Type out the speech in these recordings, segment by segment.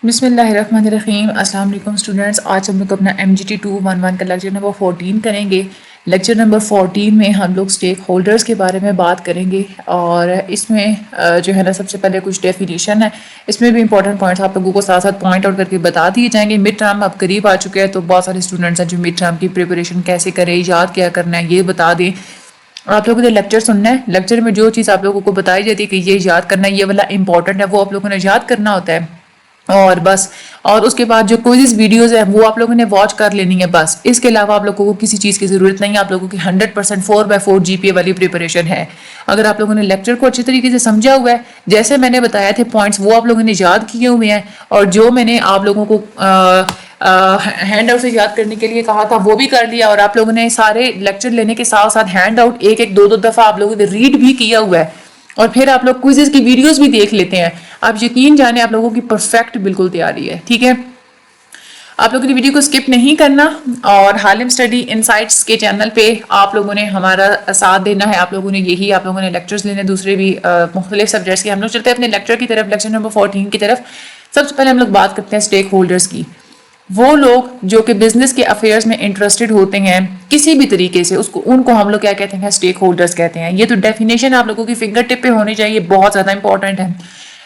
بسم اللہ الرحمن الرحیم. السلام علیکم اسٹوڈنٹس. آج ہم لوگ اپنا MGT 211 کا لیکچر نمبر 14 کریں گے. لیکچر نمبر 14 میں ہم لوگ اسٹیک ہولڈرز کے بارے میں بات کریں گے، اور اس میں جو ہے نا سب سے پہلے کچھ ڈیفینیشن ہے. اس میں بھی امپورٹنٹ پوائنٹس آپ لوگوں کو ساتھ ساتھ پوائنٹ آؤٹ کر کے بتا دیے جائیں گے. مڈ ٹرم اب قریب آ چکے ہیں، تو بہت سارے اسٹوڈنٹس ہیں جو مڈ ٹرم کی پریپریشن کیسے کریں، یاد کیا کرنا ہے یہ بتا دیں. آپ لوگوں نے لیکچر سننا ہے. لیکچر میں جو چیز آپ لوگوں کو بتائی جاتی ہے کہ یہ یاد کرنا ہے، یہ والا امپورٹنٹ ہے، وہ آپ لوگوں نے یاد کرنا ہوتا ہے. اور بس، اور اس کے بعد جو کوئزز ویڈیوز ہیں وہ آپ لوگوں نے واچ کر لینی ہے بس. اس کے علاوہ آپ لوگوں کو کسی چیز کی ضرورت نہیں ہے. آپ لوگوں کی 100% 4/4 GPA والی پریپریشن ہے. اگر آپ لوگوں نے لیکچر کو اچھی طریقے سے سمجھا ہوا ہے، جیسے میں نے بتایا تھے پوائنٹس، وہ آپ لوگوں نے یاد کیے ہوئے ہیں، اور جو میں نے آپ لوگوں کو ہینڈ آؤٹ سے یاد کرنے کے لیے کہا تھا وہ بھی کر لیا، اور آپ لوگوں نے سارے لیکچر لینے کے ساتھ ساتھ ہینڈ آؤٹ ایک دو دفعہ آپ لوگوں نے ریڈ بھی کیا ہوا ہے، اور پھر آپ لوگ کوئزز کی ویڈیوز بھی دیکھ لیتے ہیں. آپ یقین جانے آپ لوگوں کی پرفیکٹ بالکل تیاری ہے. ٹھیک ہے، آپ لوگوں نے ویڈیو کو سکپ نہیں کرنا، اور حالم اسٹڈی انسائٹس کے چینل پہ آپ لوگوں نے ہمارا ساتھ دینا ہے. آپ لوگوں نے آپ لوگوں نے لیکچرز لینے دوسرے بھی مختلف سبجیکٹس کے. ہم لوگ چلتے ہیں اپنے لیکچر کی طرف، لیکچر نمبر 14 کی طرف. سب سے پہلے ہم لوگ بات کرتے ہیں اسٹیک ہولڈرز کی. وہ لوگ جو کہ بزنس کے افیئرز میں انٹرسٹڈ ہوتے ہیں کسی بھی طریقے سے، ان کو ہم لوگ کیا کہتے ہیں؟ اسٹیک ہولڈرز کہتے ہیں. یہ تو ڈیفینیشن آپ لوگوں کی فنگر ٹپ پہ ہونی چاہیے، بہت زیادہ امپورٹنٹ ہے.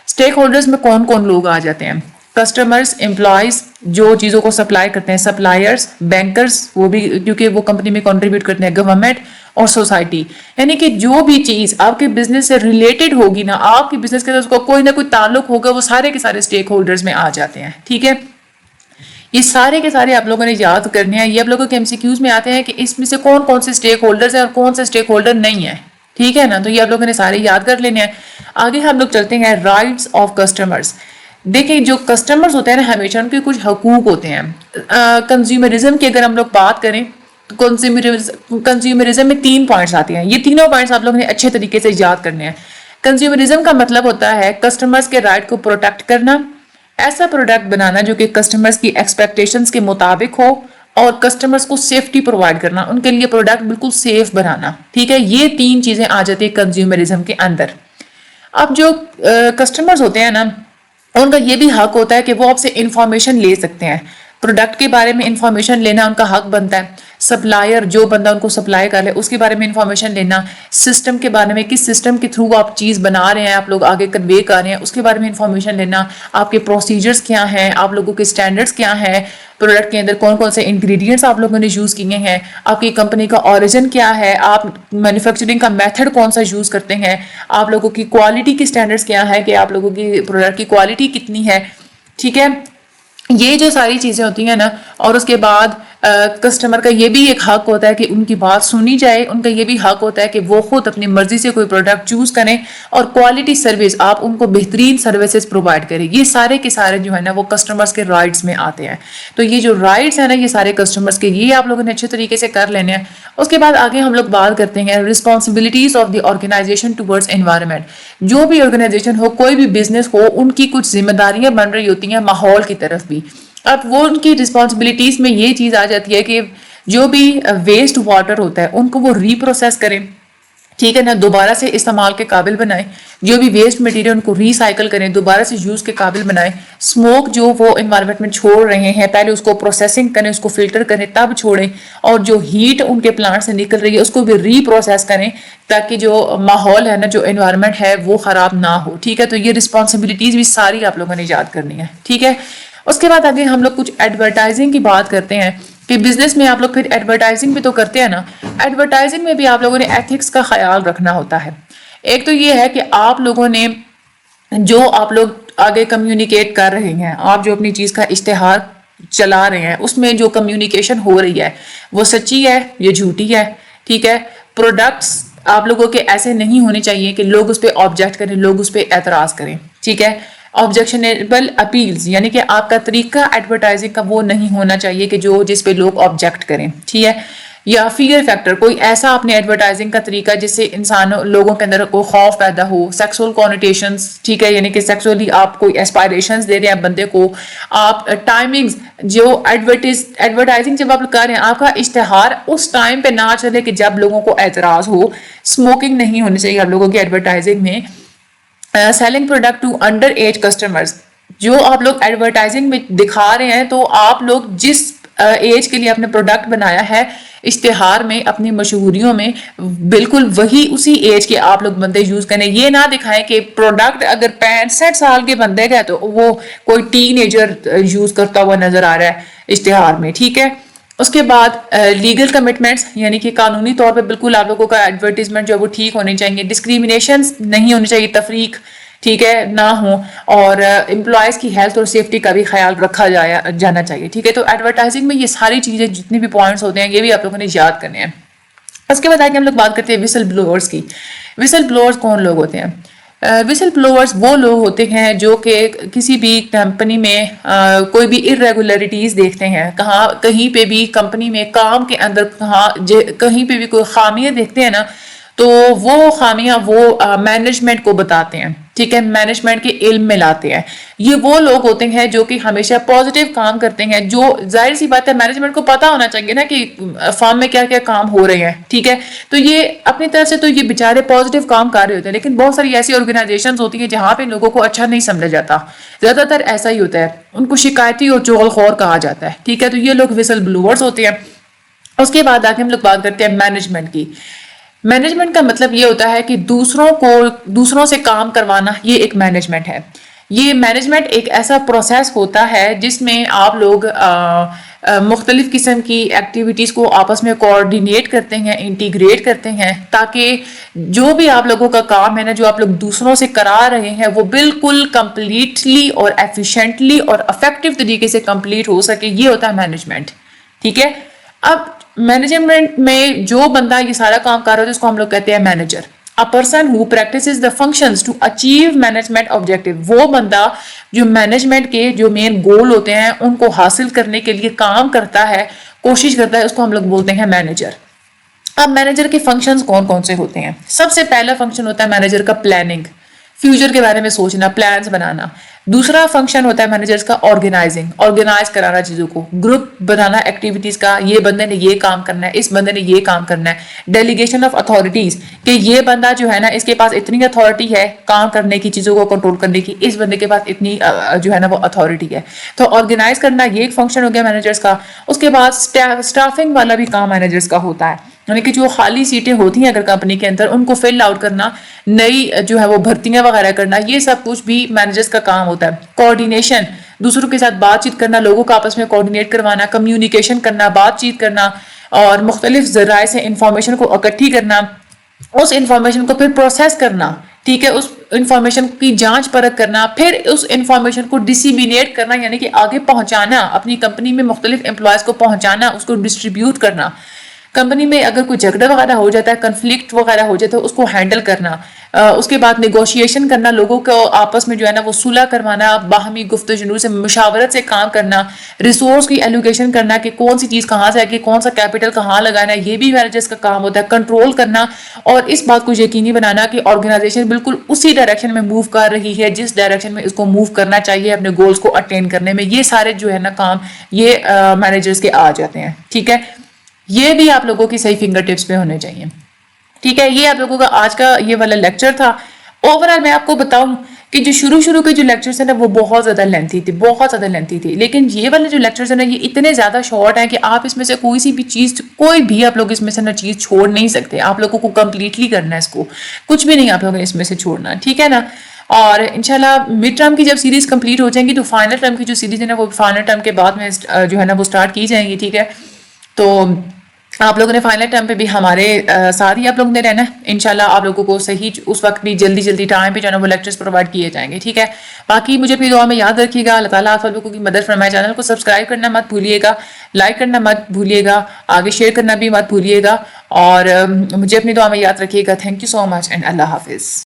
اسٹیک ہولڈرز میں کون کون لوگ آ جاتے ہیں؟ کسٹمرز، امپلائیز جو چیزوں کو سپلائی کرتے ہیں، سپلائرز، بینکرز، وہ بھی کیونکہ وہ کمپنی میں کنٹریبیوٹ کرتے ہیں، گورنمنٹ، اور سوسائٹی. یعنی کہ جو بھی چیز آپ کے بزنس سے ریلیٹڈ ہوگی نا، آپ کے بزنس کے ساتھ اس کو کوئی نہ کوئی تعلق ہوگا، وہ سارے کے سارے اسٹیک ہولڈرز میں آ جاتے ہیں. ٹھیک ہے، یہ سارے کے سارے آپ لوگوں نے یاد کرنے ہیں. یہ آپ لوگوں کے MCQs میں آتے ہیں کہ اس میں سے کون کون سے اسٹیک ہولڈرز ہیں اور کون سے اسٹیک ہولڈر نہیں ہیں. ٹھیک ہے نا، تو یہ آپ لوگوں نے سارے یاد کر لینے ہیں. آگے ہم لوگ چلتے ہیں رائٹس آف کسٹمرز. دیکھیں، جو کسٹمرز ہوتے ہیں نا، ہمیشہ ان کے کچھ حقوق ہوتے ہیں. کنزیومرزم کی اگر ہم لوگ بات کریں تو کنزیومرزم میں 3 پوائنٹس آتے ہیں. یہ تینوں پوائنٹس آپ لوگوں نے اچھے طریقے سے یاد کرنے ہیں. کنزیومرزم کا مطلب ہوتا ہے کسٹمرز کے رائٹ کو پروٹیکٹ کرنا، ایسا پروڈکٹ بنانا جو کہ کسٹمرز کی ایکسپیکٹیشنز کے مطابق ہو، اور کسٹمرز کو سیفٹی پرووائڈ کرنا، ان کے لیے پروڈکٹ بالکل سیف بنانا. ٹھیک ہے، یہ 3 چیزیں آ جاتی ہیں کنزیومرزم کے اندر. اب جو کسٹمرز ہوتے ہیں نا، ان کا یہ بھی حق ہوتا ہے کہ وہ آپ سے انفارمیشن لے سکتے ہیں. پروڈکٹ کے بارے میں انفارمیشن لینا ان کا حق بنتا ہے. سپلائر، جو بندہ ان کو سپلائی کر لے، اس کے بارے میں انفارمیشن لینا. سسٹم کے بارے میں، کس سسٹم کے تھرو آپ چیز بنا رہے ہیں، آپ لوگ آگے کنوے کر رہے ہیں، اس کے بارے میں انفارمیشن لینا. آپ کے پروسیجرز کیا ہیں، آپ لوگوں کے اسٹینڈرڈس کیا ہیں، پروڈکٹ کے اندر کون کون سے انگریڈینٹس آپ لوگوں نے یوز کیے ہیں، آپ کی کمپنی کا اوریجن کیا ہے، آپ مینوفیکچرنگ کا میتھڈ کون سا یوز کرتے ہیں، آپ لوگوں کی کوالٹی کی اسٹینڈرڈس کیا ہے، کہ آپ لوگوں کی پروڈکٹ کی کوالٹی کتنی ہے. ٹھیک ہے، یہ جو ساری چیزیں ہوتی ہیں نا. اور اس کے بعد کسٹمر کا یہ بھی ایک حق ہوتا ہے کہ ان کی بات سنی جائے. ان کا یہ بھی حق ہوتا ہے کہ وہ خود اپنی مرضی سے کوئی پروڈکٹ چوز کریں، اور کوالٹی سروس، آپ ان کو بہترین سروسز پرووائڈ کریں. یہ سارے کے سارے جو ہے نا وہ کسٹمرز کے رائٹس میں آتے ہیں. تو یہ جو رائٹس ہیں نا، یہ سارے کسٹمرز کے، یہ آپ لوگوں نے اچھے طریقے سے کر لینے ہیں. اس کے بعد آگے ہم لوگ بات کرتے ہیں responsibilities of the organization towards environment. جو بھی آرگنائزیشن ہو، کوئی بھی بزنس ہو، ان کی کچھ ذمہ داریاں بن رہی ہوتی ہیں ماحول کی طرف بھی. اب وہ ان کی رسپانسبلٹیز میں یہ چیز آ جاتی ہے کہ جو بھی ویسٹ واٹر ہوتا ہے ان کو وہ ری پروسیس کریں. ٹھیک ہے نا، دوبارہ سے استعمال کے قابل بنائیں. جو بھی ویسٹ مٹیریل ان کو ریسائیکل کریں، دوبارہ سے یوز کے قابل بنائیں. اسموک جو وہ انوائرمنٹ میں چھوڑ رہے ہیں، پہلے اس کو پروسیسنگ کریں، اس کو فلٹر کریں، تب چھوڑیں. اور جو ہیٹ ان کے پلانٹ سے نکل رہی ہے اس کو بھی ری پروسیس کریں، تاکہ جو ماحول ہے نا، جو انوائرمنٹ ہے، وہ خراب نہ ہو. ٹھیک ہے، تو یہ رسپانسبلٹیز بھی ساری آپ لوگوں نے یاد کرنی ہے. ٹھیک ہے، اس کے بعد آگے ہم لوگ کچھ ایڈورٹائزنگ کی بات کرتے ہیں کہ بزنس میں آپ لوگ پھر ایڈورٹائزنگ بھی تو کرتے ہیں نا. ایڈورٹائزنگ میں بھی آپ لوگوں نے ایتھکس کا خیال رکھنا ہوتا ہے. ایک تو یہ ہے کہ آپ لوگوں نے جو آپ لوگ آگے کمیونیکیٹ کر رہے ہیں، آپ جو اپنی چیز کا اشتہار چلا رہے ہیں، اس میں جو کمیونیکیشن ہو رہی ہے وہ سچی ہے یا جھوٹی ہے. ٹھیک ہے، پروڈکٹس آپ لوگوں کے ایسے نہیں ہونے چاہیے کہ لوگ اس پہ آبجیکٹ کریں، لوگ اس پہ اعتراض کریں. ٹھیک ہے، آبجیکشنیبل اپیلز، یعنی کہ آپ کا طریقہ ایڈورٹائزنگ کا وہ نہیں ہونا چاہیے کہ جس پہ لوگ آبجیکٹ کریں. ٹھیک ہے، یا فیئر فیکٹر، کوئی ایسا اپنے ایڈورٹائزنگ کا طریقہ جس سے لوگوں کے اندر کوئی خوف پیدا ہو. سیکسول کونوٹیشنز، ٹھیک ہے، یعنی کہ سیکسولی آپ کوئی ایسپائریشنز دے رہے ہیں بندے کو. آپ ٹائمنگز، جو ایڈورٹائزنگ جب آپ کر رہے ہیں، آپ کا اشتہار اس ٹائم پہ نہ چلے کہ جب لوگوں کو اعتراض ہو. اسموکنگ نہیں ہونی چاہیے آپ لوگوں کی ایڈورٹائزنگ میں. Selling product to under age customers, جو آپ لوگ ایڈورٹائزنگ میں دکھا رہے ہیں تو آپ لوگ جس ایج کے لیے اپنے پروڈکٹ بنایا ہے اشتہار میں اپنی مشہوریوں میں بالکل وہی اسی ایج کے آپ لوگ بندے یوز کریں. یہ نہ دکھائیں کہ پروڈکٹ اگر 65 سال کے بندے کا ہے تو وہ کوئی ٹین ایجر یوز کرتا ہوا نظر آ رہا ہے اشتہار میں. ٹھیک ہے. اس کے بعد لیگل کمٹمنٹس یعنی کہ قانونی طور پہ بالکل آپ لوگوں کا ایڈورٹیزمنٹ جو ہے وہ ٹھیک ہونے چاہیے. ڈسکریمنیشن نہیں ہونی چاہیے, تفریق ٹھیک ہے نہ ہو, اور امپلائز کی ہیلتھ اور سیفٹی کا بھی خیال رکھا جانا چاہیے. ٹھیک ہے. تو ایڈورٹائزنگ میں یہ ساری چیزیں جتنی بھی پوائنٹس ہوتے ہیں یہ بھی آپ لوگوں نے یاد کرنے ہیں. اس کے بعد آگے ہم لوگ بات کرتے ہیں وسل بلوورس کی. وسل بلوورس کون لوگ ہوتے ہیں؟ وسل بلوورس وہ لوگ ہوتے ہیں جو کہ کسی بھی کمپنی میں کوئی بھی ارریگولرٹیز دیکھتے ہیں, کہیں پہ بھی کمپنی میں کام کے اندر کہیں پہ بھی کوئی خامیاں دیکھتے ہیں نا, تو وہ خامیاں وہ مینجمنٹ کو بتاتے ہیں. ٹھیک ہے. مینجمنٹ کے علم میں لاتے ہیں. یہ وہ لوگ ہوتے ہیں جو کہ ہمیشہ پازیٹیو کام کرتے ہیں, جو ظاہر سی بات ہے مینجمنٹ کو پتا ہونا چاہیے نا کہ فارم میں کیا کیا کام ہو رہے ہیں. ٹھیک ہے. تو یہ اپنی طرف سے تو یہ بیچارے پازیٹیو کام کر رہے ہوتے ہیں, لیکن بہت ساری ایسی آرگنائزیشنز ہوتی ہیں جہاں پہ لوگوں کو اچھا نہیں سمجھا جاتا. زیادہ تر ایسا ہی ہوتا ہے, ان کو شکایتی اور چغل خور کہا جاتا ہے. ٹھیک ہے. تو یہ لوگ وسل بلوورز ہوتے ہیں. اس کے بعد آگے ہم لوگ بات کرتے ہیں مینجمنٹ کی. مینجمنٹ کا مطلب یہ ہوتا ہے کہ دوسروں سے کام کروانا, یہ ایک مینجمنٹ ہے. یہ مینجمنٹ ایک ایسا پروسیس ہوتا ہے جس میں آپ لوگ مختلف قسم کی ایکٹیویٹیز کو آپس میں کوآرڈینیٹ کرتے ہیں, انٹیگریٹ کرتے ہیں, تاکہ جو بھی آپ لوگوں کا کام ہے نا, جو آپ لوگ دوسروں سے کرا رہے ہیں, وہ بالکل کمپلیٹلی اور ایفیشینٹلی اور افیکٹو طریقے سے کمپلیٹ ہو سکے. یہ ہوتا ہے مینجمنٹ. ٹھیک ہے. اب مینجمنٹ میں جو بندہ یہ سارا کام کر رہا ہے اس کو ہم لوگ کہتے ہیں manager. A person who practices the functions to achieve management objective. وہ بندہ جو مینجمنٹ کے جو مین گول ہوتے ہیں ان کو حاصل کرنے کے لیے کام کرتا ہے, کوشش کرتا ہے, اس کو ہم لوگ بولتے ہیں مینیجر. اب مینیجر کے فنکشنز کون کون سے ہوتے ہیں؟ سب سے پہلا فنکشن ہوتا ہے مینیجر کا پلاننگ, فیوچر کے بارے میں سوچنا, پلانز بنانا. دوسرا فنکشن ہوتا ہے مینیجرز کا آرگنائزنگ, آرگنائز کرانا چیزوں کو, گروپ بنانا ایکٹیویٹیز کا, یہ بندے نے یہ کام کرنا ہے, اس بندے نے یہ کام کرنا ہے. ڈیلیگیشن آف اتھارٹیز, کہ یہ بندہ جو ہے نا اس کے پاس اتنی اتھارٹی ہے کام کرنے کی, چیزوں کو کنٹرول کرنے کی, اس بندے کے پاس اتنی جو ہے نا وہ اتھارٹی ہے. تو آرگنائز کرنا یہ ایک فنکشن ہو گیا مینیجرز کا. اس کے بعد اسٹافنگ والا بھی کام مینیجرز کا ہوتا ہے, یعنی کہ جو خالی سیٹیں ہوتی ہیں اگر کمپنی کے اندر ان کو فل آؤٹ کرنا, نئی جو ہے وہ بھرتیاں وغیرہ کرنا, یہ سب کچھ بھی مینیجرز کا کام ہوتا ہے. کوآرڈینیشن, دوسروں کے ساتھ بات چیت کرنا, لوگوں کو آپس میں کوآرڈینیٹ کروانا, کمیونیکیشن کرنا, بات چیت کرنا, اور مختلف ذرائع سے انفارمیشن کو اکٹھی کرنا, اس انفارمیشن کو پھر پروسیس کرنا. ٹھیک ہے. اس انفارمیشن کی جانچ پرکھ کرنا, پھر اس انفارمیشن کو ڈسیمینیٹ کرنا, یعنی کہ آگے پہنچانا, اپنی کمپنی میں مختلف امپلائز کو پہنچانا, اس کو ڈسٹریبیوٹ کرنا. کمپنی میں اگر کوئی جھگڑا وغیرہ ہو جاتا ہے, کنفلکٹ وغیرہ ہو جاتا ہے, اس کو ہینڈل کرنا. اس کے بعد نیگوشیشن کرنا, لوگوں کو آپس میں جو ہے نا وہ صلح کروانا, باہمی گفتگو سے مشاورت سے کام کرنا. ریسورس کی ایلوکیشن کرنا کہ کون سی چیز کہاں سے آئے گی, کون سا کیپٹل کہاں لگانا ہے, یہ بھی مینیجرز کا کام ہوتا ہے. کنٹرول کرنا اور اس بات کو یقینی بنانا کہ آرگنائزیشن بالکل اسی ڈائریکشن میں موو کر رہی ہے جس ڈائریکشن میں اس کو موو کرنا چاہیے اپنے گولز کو اٹین کرنے میں. یہ سارے جو ہے نا کام یہ مینیجرز کے آ جاتے ہیں. ٹھیک ہے. یہ بھی آپ لوگوں کی صحیح فنگر ٹپس پہ ہونے چاہیے. ٹھیک ہے. یہ آپ لوگوں کا آج کا یہ والا لیکچر تھا. اوورآل میں آپ کو بتاؤں کہ جو شروع کے جو لیکچرز ہیں نا وہ بہت زیادہ لینتھی تھی, لیکن یہ والے جو لیکچرز ہیں نا یہ اتنے زیادہ شارٹ ہیں کہ آپ اس میں سے کوئی بھی آپ لوگ اس میں سے نا چیز چھوڑ نہیں سکتے. آپ لوگوں کو کمپلیٹلی کرنا ہے, اس کو کچھ بھی نہیں آپ لوگوں نے اس میں سے چھوڑنا. ٹھیک ہے نا. اور انشاءاللہ مڈ ٹرم کی جب سیریز کمپلیٹ ہو جائیں گی تو فائنل ٹرم کی جو سیریز ہے نا وہ فائنل ٹرم کے بعد میں جو ہے نا وہ سٹارٹ کی جائیں گی. ٹھیک ہے. تو آپ لوگوں نے فائنل ٹائم پہ بھی ہمارے ساتھ ہی آپ لوگوں نے رہنا ہے. انشاءاللہ آپ لوگوں کو صحیح اس وقت بھی جلدی ٹائم پہ جو ہے نا وہ لیکچرز پرووائڈ کیے جائیں گے. ٹھیک ہے. باقی مجھے اپنی دعا میں یاد رکھیے گا. اللہ تعالیٰ آپ لوگوں کی مدد فرمائے. چینل کو سبسکرائب کرنا مت بھولیے گا, لائک کرنا مت بھولیے گا, آگے شیئر کرنا بھی مت بھولیے گا, اور مجھے اپنی دعا میں یاد رکھیے گا. Thank you so much and اللہ حافظ.